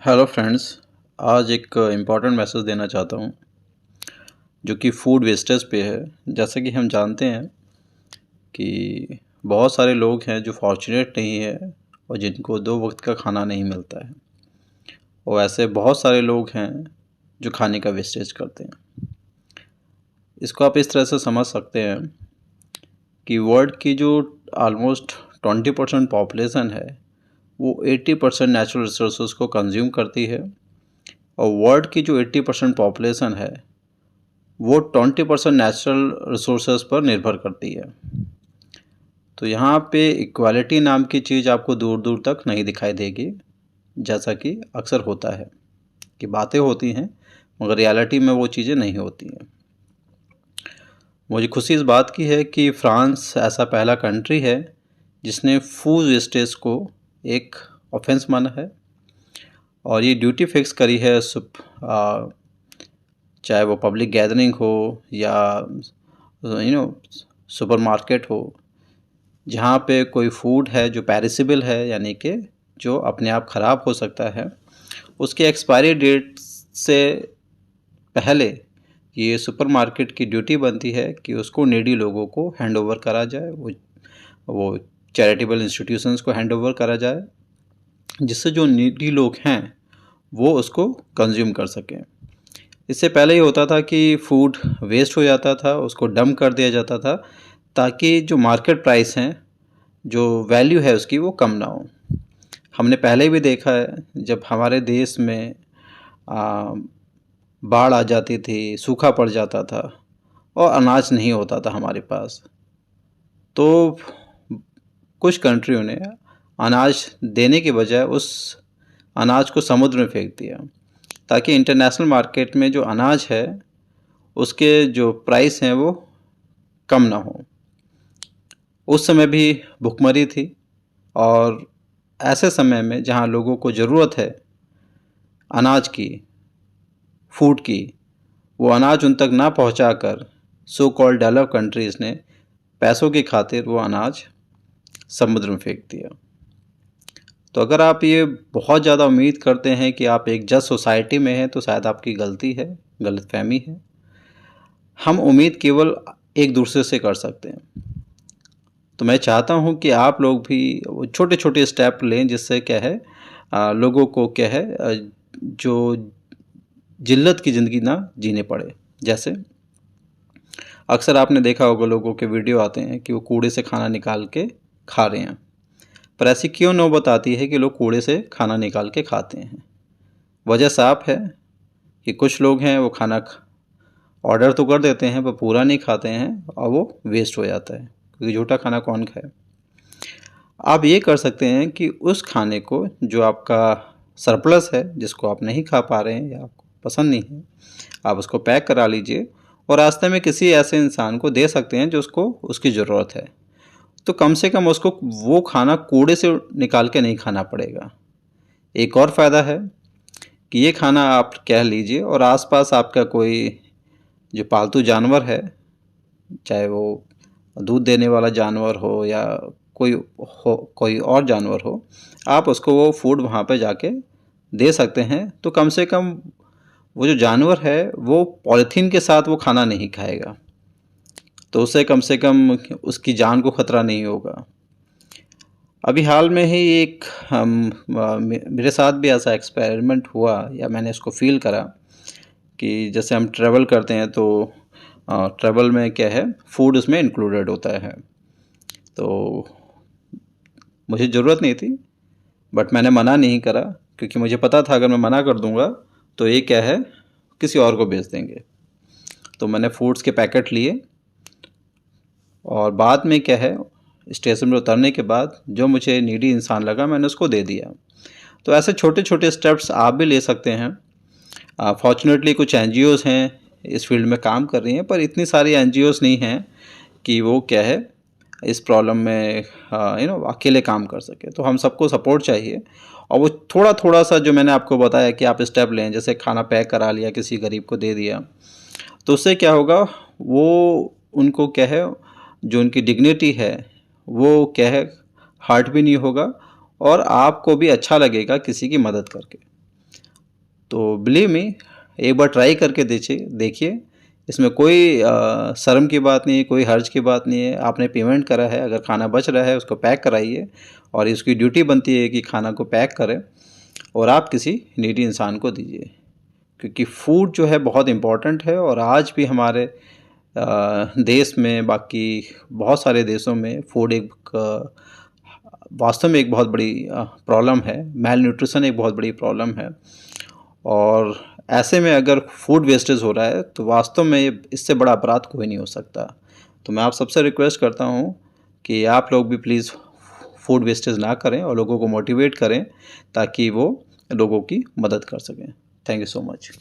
Hello friends. आज एक important message देना चाहता हूँ जो कि फूड वेस्टेज पे है। जैसा कि हम जानते हैं कि बहुत सारे लोग हैं जो फॉर्चुनेट नहीं है और जिनको 2 वक्त का खाना नहीं मिलता है, और ऐसे बहुत सारे लोग हैं जो खाने का वेस्टेज करते हैं। इसको आप इस तरह से समझ सकते हैं कि वर्ल्ड की जो ऑलमोस्ट 20% पॉपुलेशन है वो 80% नेचुरल रिसोर्सेज को कंज्यूम करती है, और वर्ल्ड की जो 80% पॉपुलेशन है वो 20% नेचुरल रिसोर्सेज पर निर्भर करती है। तो यहाँ पे इक्वालिटी नाम की चीज़ आपको दूर दूर तक नहीं दिखाई देगी, जैसा कि अक्सर होता है कि बातें होती हैं मगर रियलिटी में वो चीज़ें नहीं होती हैं। मुझे खुशी इस बात की है कि फ्रांस ऐसा पहला कंट्री है जिसने फूड वेस्टेज को एक ऑफेंस माना है और ये ड्यूटी फिक्स करी है, चाहे वो पब्लिक गैदरिंग हो या सुपरमार्केट हो, जहाँ पे कोई फूड है जो पेरिसेबल है, यानी कि जो अपने आप ख़राब हो सकता है, उसके एक्सपायरी डेट से पहले ये सुपरमार्केट की ड्यूटी बनती है कि उसको नीडी लोगों को हैंड ओवर करा जाए, वो चैरिटेबल इंस्टीट्यूशंस को हैंड ओवर करा जाए, जिससे जो नीडी लोग हैं वो उसको कंज्यूम कर सकें। इससे पहले ये होता था कि फूड वेस्ट हो जाता था, उसको डंप कर दिया जाता था ताकि जो मार्केट प्राइस हैं, जो वैल्यू है उसकी, वो कम ना हो। हमने पहले भी देखा है जब हमारे देश में बाढ़ आ जाती थी, सूखा पड़ जाता था और अनाज नहीं होता था हमारे पास, तो कुछ कंट्रियों ने अनाज देने के बजाय उस अनाज को समुद्र में फेंक दिया ताकि इंटरनेशनल मार्केट में जो अनाज है उसके जो प्राइस हैं वो कम ना हो। उस समय भी भुखमरी थी, और ऐसे समय में जहाँ लोगों को ज़रूरत है अनाज की, फूड की, वो अनाज उन तक ना पहुँचाकर सो कॉल्ड डेवलप कंट्रीज़ ने पैसों की खातिर वो अनाज समुद्र में फेंक दिया। तो अगर आप ये बहुत ज़्यादा उम्मीद करते हैं कि आप एक जस्ट सोसाइटी में हैं, तो शायद आपकी गलती है, गलतफहमी है। हम उम्मीद केवल एक दूसरे से कर सकते हैं। तो मैं चाहता हूं कि आप लोग भी छोटे छोटे स्टेप लें, जिससे क्या है लोगों को क्या है जो जिल्लत की ज़िंदगी ना जीने पड़े। जैसे अक्सर आपने देखा होगा लोगों के वीडियो आते हैं कि वो कूड़े से खाना निकाल के खा रहे हैं, पर ऐसी क्यों नौबत आती है कि लोग कूड़े से खाना निकाल के खाते हैं? वजह साफ है कि कुछ लोग हैं वो खाना ऑर्डर तो कर देते हैं पर पूरा नहीं खाते हैं और वो वेस्ट हो जाता है, क्योंकि झूठा खाना कौन खाए। आप ये कर सकते हैं कि उस खाने को जो आपका सरप्लस है, जिसको आप नहीं खा पा रहे हैं या आपको पसंद नहीं है, आप उसको पैक करा लीजिए और रास्ते में किसी ऐसे इंसान को दे सकते हैं जो उसको उसकी ज़रूरत है। तो कम से कम उसको वो खाना कूड़े से निकाल के नहीं खाना पड़ेगा। एक और फ़ायदा है कि ये खाना आप कह लीजिए और आसपास आपका कोई जो पालतू जानवर है, चाहे वो दूध देने वाला जानवर हो या कोई और जानवर हो, आप उसको वो फूड वहाँ पे जाके दे सकते हैं। तो कम से कम वो जो जानवर है वो पॉलीथीन के साथ वो खाना नहीं खाएगा, तो उससे कम से कम उसकी जान को ख़तरा नहीं होगा। अभी हाल में ही एक मेरे साथ भी ऐसा एक्सपेरिमेंट हुआ, या मैंने इसको फील करा कि जैसे हम ट्रैवल करते हैं तो ट्रैवल में क्या है, फूड उसमें इंक्लूडेड होता है। तो मुझे ज़रूरत नहीं थी बट मैंने मना नहीं करा, क्योंकि मुझे पता था अगर मैं मना कर दूंगा तो ये क्या है, किसी और को बेच देंगे। तो मैंने फूड्स के पैकेट लिए और बाद में क्या है, स्टेशन पर उतरने के बाद जो मुझे नीडी इंसान लगा मैंने उसको दे दिया। तो ऐसे छोटे छोटे स्टेप्स आप भी ले सकते हैं। फॉर्चुनेटली कुछ एनजीओज़ हैं इस फील्ड में काम कर रही हैं, पर इतनी सारी एनजीओज़ नहीं हैं कि वो क्या है इस प्रॉब्लम में अकेले काम कर सके। तो हम सबको सपोर्ट चाहिए, और वो थोड़ा थोड़ा सा जो मैंने आपको बताया कि आप स्टेप लें, जैसे खाना पैक करा लिया, किसी गरीब को दे दिया, तो उससे क्या होगा, वो उनको क्या है, जो उनकी डिग्निटी है वो क्या है, हर्ट भी नहीं होगा और आपको भी अच्छा लगेगा किसी की मदद करके। तो बिलीव मी, एक बार ट्राई करके देखिए। इसमें कोई शर्म की बात नहीं है, कोई हर्ज की बात नहीं है। आपने पेमेंट करा है, अगर खाना बच रहा है उसको पैक कराइए, और इसकी ड्यूटी बनती है कि खाना को पैक करें और आप किसी नीडी इंसान को दीजिए, क्योंकि फूड जो है बहुत इम्पोर्टेंट है। और आज भी हमारे देश में, बाकी बहुत सारे देशों में फूड एक वास्तव में एक बहुत बड़ी प्रॉब्लम है। मेल न्यूट्रिशन एक बहुत बड़ी प्रॉब्लम है, और ऐसे में अगर फूड वेस्टेज हो रहा है तो वास्तव में इससे बड़ा अपराध कोई नहीं हो सकता। तो मैं आप सबसे रिक्वेस्ट करता हूँ कि आप लोग भी प्लीज़ फूड वेस्टेज ना करें और लोगों को मोटिवेट करें, ताकि वो लोगों की मदद कर सकें। Thank you so much.